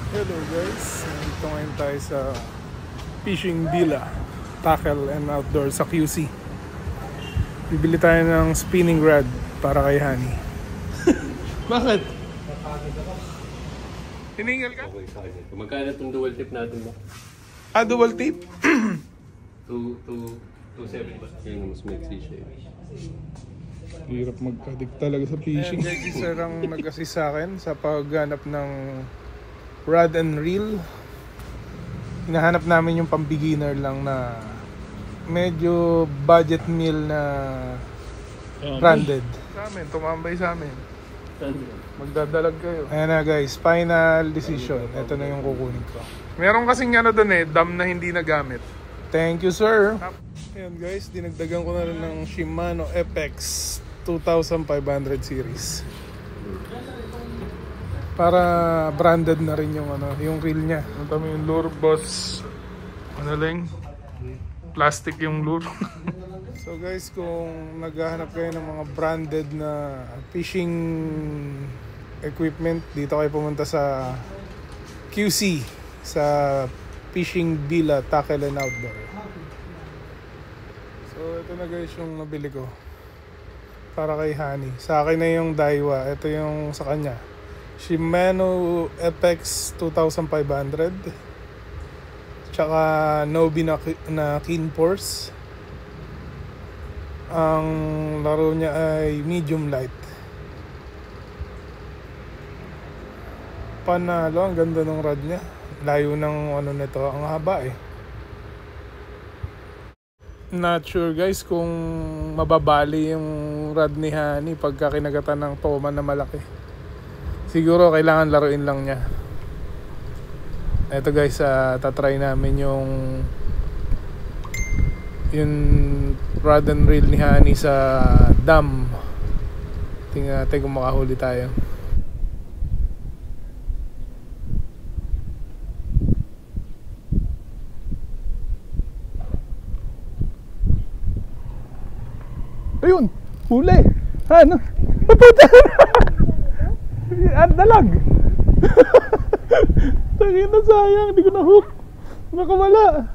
Hello guys, nandito ngayon tayo sa Fishing Villa, Tackle and Outdoor sa QC. Bibili tayo ng spinning rod para kay Honey. Bakit? Hiningal ka? Okay, sa akin. Magkano itong dual tip natin ba? Dual tip? 2.7 ba? Yung mas maxi siya. Hirap mag-addict talaga sa fishing. Guys, isa lang nag-assist sa akin sa paghanap ng rod and reel. Hinahanap namin yung pang-beginner lang na medyo budget meal na branded. Sa amin, tumambay sa amin. Magdadalag kayo. Ayan na guys, final decision. Ito na yung kukunin ko. Meron kasing ano doon dam na hindi nagamit. Thank you sir. Ayan guys, dinagdagan ko na rin ng Shimano FX 2500 series. Para branded na rin yung yung reel niya. Ito yung lure boss. Plastic yung lure. So guys, kung naghahanap kayo ng mga branded na fishing equipment, dito kayo pumunta sa QC, sa Fishing Villa, Tackle and Outdoor. So ito na guys yung nabili ko para kay Honey. Sa akin na yung Daiwa. Ito yung sa kanya, Shimano FX 2500, tsaka Nobi na Keen Force. Ang laro niya ay medium light. Panalo, ang ganda ng rod niya. Layo ng nito, ang haba Not sure guys kung mababali yung rod ni Honey pagka kinagatan ng toma na malaki. Siguro kailangan laruin lang niya. Ito guys, tatry namin yung rod and reel ni Honey sa dam. Tingnan natin kung makahuli tayo. Ayun, huli. Papunta at dalag. Tangina, sayang, hindi ko na hook. Nakawala.